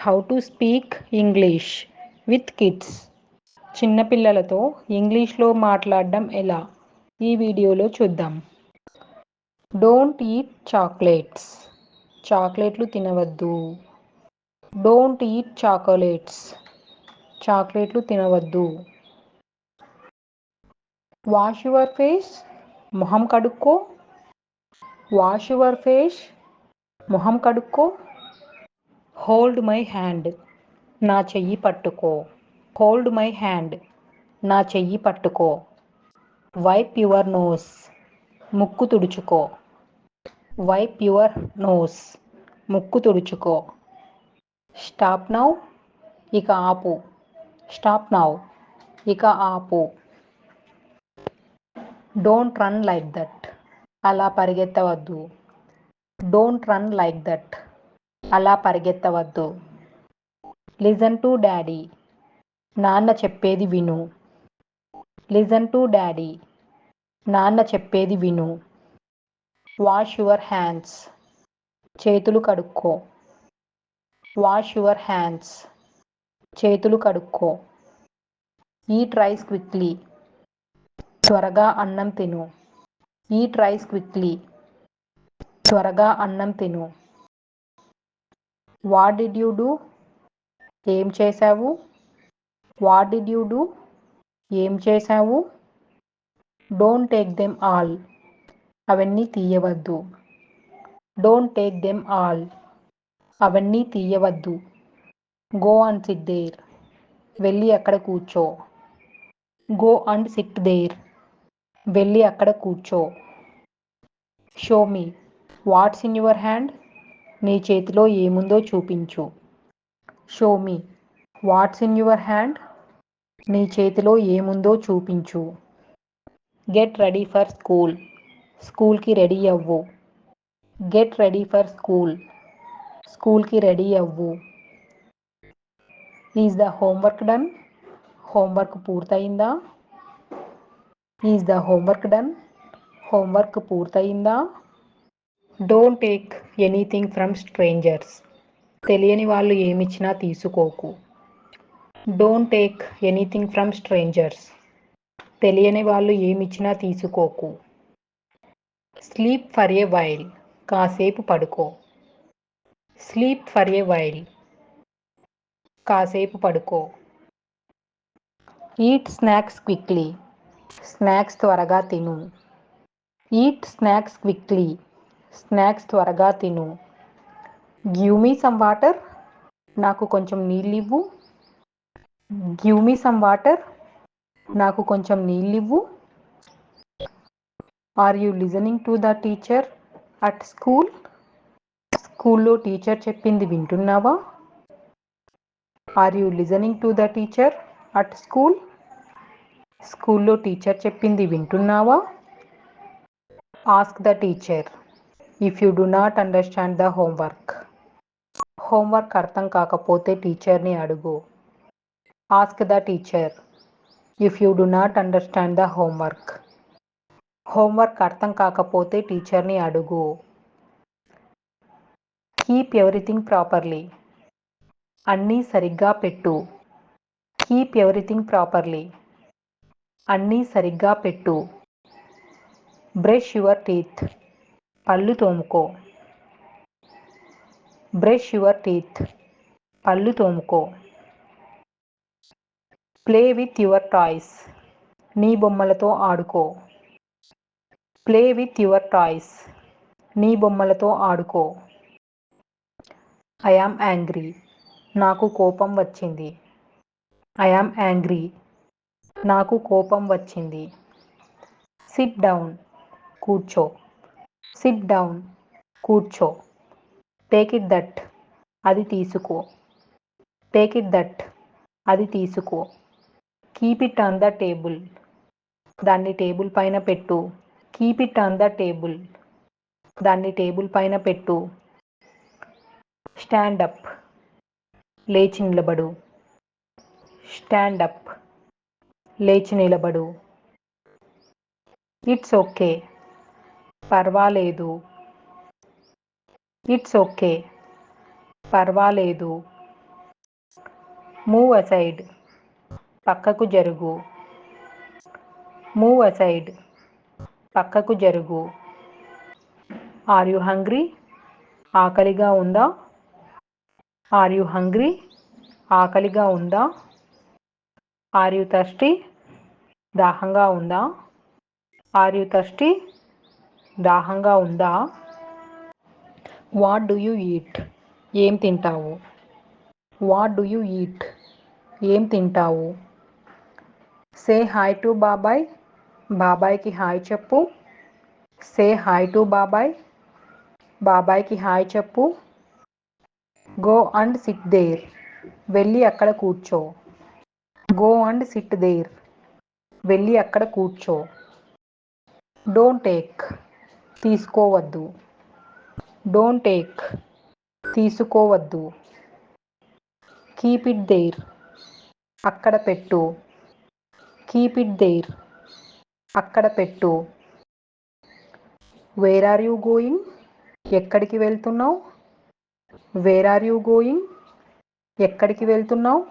How to speak English with kids. చిన్నపిల్లలతో ఇంగ్లీష్లో మాట్లాడడం ఎలా, ఈ వీడియోలో చూద్దాం. Don't eat chocolates. చాక్లెట్లు తినవద్దు. Don't eat chocolates. చాక్లెట్లు తినవద్దు. Wash your face. మొహం కడుక్కో. Wash your face. మొహం కడుక్కో. Hold my hand. నా చెయ్యి పట్టుకో. Hold my hand. నా చెయ్యి పట్టుకో. Wipe your nose. ముక్కు తుడుచుకో. Wipe your nose. ముక్కు తుడుచుకో. Stop now. ఇక ఆపు. Stop now. ఇక ఆపు. Don't run like that. అలా పరిగెత్తవద్దు. Don't run like that. అలా పరిగెత్తవద్దు. Listen to daddy. నాన్న చెప్పేది విను. Listen to daddy. నాన్న చెప్పేది విను. Wash your hands. చేతులు కడుక్కో. Wash your hands. చేతులు కడుక్కో. Eat rice quickly. త్వరగా అన్నం తిను. Eat rice quickly. త్వరగా అన్నం తిను. What did you do. ఏం చేశావు. What did you do. ఏం చేశావు. Don't take them all. అవన్నీ తీయవద్దు. Don't take them all. అవన్నీ తీయవద్దు. Go and sit there. వెళ్ళి అక్కడ కూర్చో. Go and sit there. వెళ్ళి అక్కడ కూర్చో. Show me. What's in your hand. నీ చేతిలో ఏముందో చూపించు. Show me. What's in your hand. నీ చేతిలో ఏముందో చూపించు. Get ready for school. స్కూల్కి రెడీ అవ్వు. Get ready for school. స్కూల్కి రెడీ అవ్వు. Is the homework done. Homework పూర్తయిందా. Is the homework done. Homework పూర్తయిందా. Don't take anything from strangers. తెలియని వాళ్ళు ఏమిచ్చినా తీసుకోకు. Don't take anything from strangers. తెలియని వాళ్ళు ఏమిచ్చినా తీసుకోకు. Sleep for a while. కాసేపు పడుకో. Sleep for a while. కాసేపు పడుకో. Eat snacks quickly. స్నాక్స్ త్వరగా తిను. Eat snacks quickly. స్నాక్స్ త్వరగా తిను. Give me some water. నాకు కొంచెం నీళ్ళివ్వు. Give me some water. నాకు కొంచెం నీళ్ళివ్వు. Are you listening to the teacher at school. స్కూల్లో టీచర్ చెప్పింది వింటున్నావా. Are you listening to the teacher at school. స్కూల్లో టీచర్ చెప్పింది వింటున్నావా. Ask the teacher if you do not understand the homework. Homework అర్థం కాకపోతే టీచర్ని అడుగు. Ask the teacher if you do not understand the homework. Homework అర్థం కాకపోతే టీచర్ని అడుగు. Keep everything properly. అన్నీ సరిగ్గా పెట్టు. Keep everything properly. అన్నీ సరిగ్గా పెట్టు. Brush your teeth. పళ్ళు తోముకో. Brush your teeth. పళ్ళు తోముకో. Play with your toys. నీ బొమ్మలతో ఆడుకో. Play with your toys. నీ బొమ్మలతో ఆడుకో. I am angry. నాకు కోపం వచ్చింది. I am angry. నాకు కోపం వచ్చింది. Sit down. కూర్చో. Sit down. కూర్చో. Take it that. అది తీసుకో. Take it that. అది తీసుకో. Keep it on the table. దాన్ని టేబుల్ పైన పెట్టు. Keep it on the table. దాన్ని టేబుల్ పైన పెట్టు. Stand up. లేచి నిలబడు. Stand up. లేచి నిలబడు. It's okay. పర్వాలేదు. It's okay. పర్వాలేదు. మూవ్ అసైడ్, పక్కకు జరుగు. మూవ్ అసైడ్, పక్కకు జరుగు. ఆర్ యు హంగ్రీ, ఆకలిగా ఉందా. ఆర్ యు హంగ్రీ, ఆకలిగా ఉందా. ఆర్ యు థర్స్టీ, దాహంగా ఉందా. ఆర్ యు థర్స్టీ, దాహంగా ఉందా. వాట్ డు యు ఈట్, ఏం తింటావు. వాట్ డు యు ఈట్, ఏం తింటావు. సే హాయ్ టు బాబాయ్, బాబాయ్కి హాయ్ చెప్పు. సే హాయ్ టు బాబాయ్, బాబాయ్కి హాయ్ చెప్పు. గో అండ్ సిట్ దేర్, వెళ్ళి అక్కడ కూర్చో. గో అండ్ సిట్ దేర్, వెళ్ళి అక్కడ కూర్చో. డోంట్ టేక్, తీసుకోవద్దు. డోంట్ టేక్, తీసుకోవద్దు. కీప్ ఇట్ దేర్, అక్కడ పెట్టు. కీప్ ఇట్ దేర్, అక్కడ పెట్టు. వేర్ ఆర్ యూ గోయింగ్, ఎక్కడికి వెళ్తున్నావు. వేర్ ఆర్ యూ గోయింగ్, ఎక్కడికి వెళ్తున్నావు.